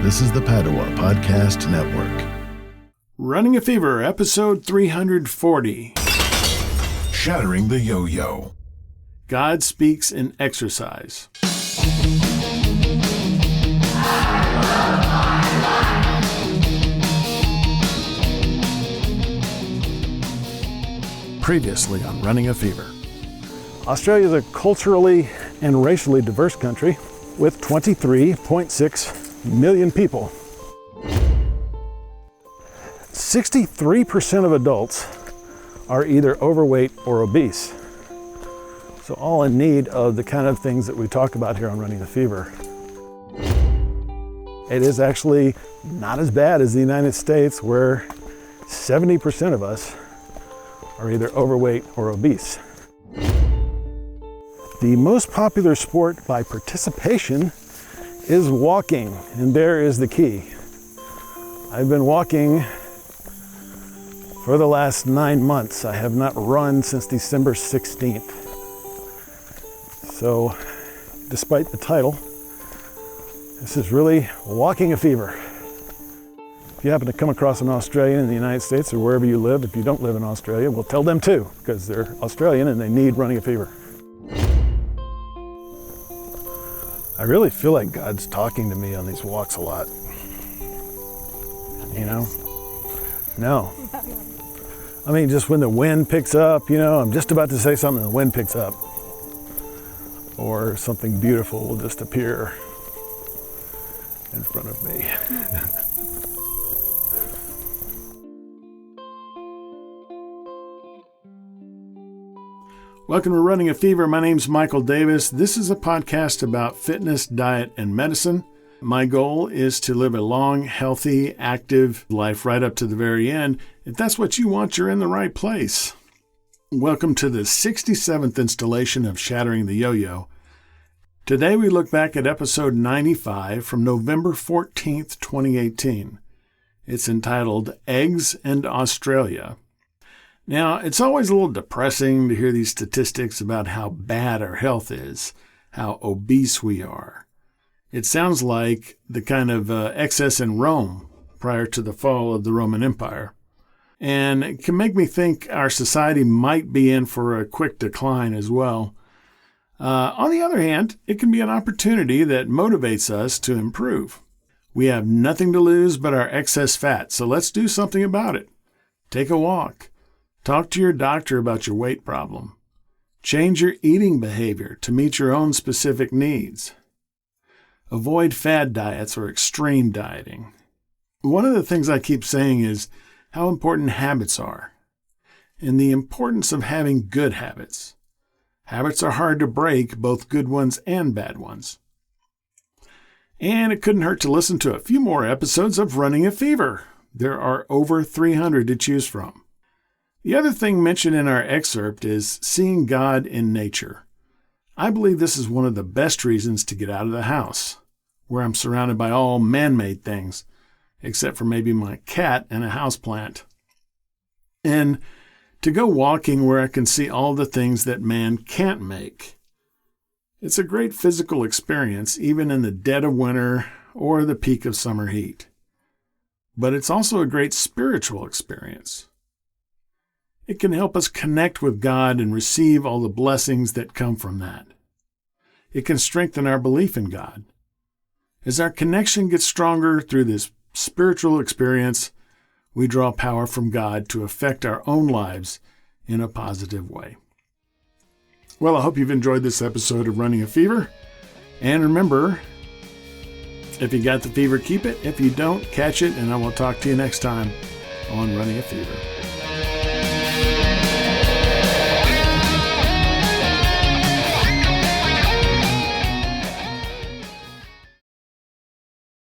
This is the Padua Podcast Network. Running a Fever, episode 340. Shattering the Yo-Yo. God speaks in exercise. Previously on Running a Fever. Australia is a culturally and racially diverse country with 23.6 million people. 63% of adults are either overweight or obese. So all in need of the kind of things that we talk about here on Running a Fever. It is actually not as bad as the United States, where 70% of us are either overweight or obese. The most popular sport by participation is walking, and there is the key. I've been walking for the last 9 months. I have not run since December 16th. So, despite the title, this is really walking a fever. If you happen to come across an Australian in the United States or wherever you live, if you don't live in Australia, well, tell them too, because they're Australian and they need Running a Fever. I really feel like God's talking to me on these walks a lot. You know? No. I mean, just when the wind picks up, I'm just about to say something and the wind picks up. Or something beautiful will just appear in front of me. Welcome to Running a Fever. My name's Michael Davis. This is a podcast about fitness, diet, and medicine. My goal is to live a long, healthy, active life right up to the very end. If that's what you want, you're in the right place. Welcome to the 67th installation of Shattering the Yo-Yo. Today we look back at episode 95 from November 14th, 2018. It's entitled Eggs and Australia. Now, it's always a little depressing to hear these statistics about how bad our health is, how obese we are. It sounds like the kind of excess in Rome prior to the fall of the Roman Empire. And it can make me think our society might be in for a quick decline as well. On the other hand, it can be an opportunity that motivates us to improve. We have nothing to lose but our excess fat, so let's do something about it. Take a walk. Talk to your doctor about your weight problem. Change your eating behavior to meet your own specific needs. Avoid fad diets or extreme dieting. One of the things I keep saying is how important habits are, and the importance of having good habits. Habits are hard to break, both good ones and bad ones. And it couldn't hurt to listen to a few more episodes of Running a Fever. There are over 300 to choose from. The other thing mentioned in our excerpt is seeing God in nature. I believe this is one of the best reasons to get out of the house, where I'm surrounded by all man-made things, except for maybe my cat and a houseplant. And to go walking where I can see all the things that man can't make. It's a great physical experience, even in the dead of winter or the peak of summer heat. But it's also a great spiritual experience. It can help us connect with God and receive all the blessings that come from that. It can strengthen our belief in God. As our connection gets stronger through this spiritual experience, we draw power from God to affect our own lives in a positive way. Well, I hope you've enjoyed this episode of Running a Fever. And remember, if you got the fever, keep it. If you don't, catch it. And I will talk to you next time on Running a Fever.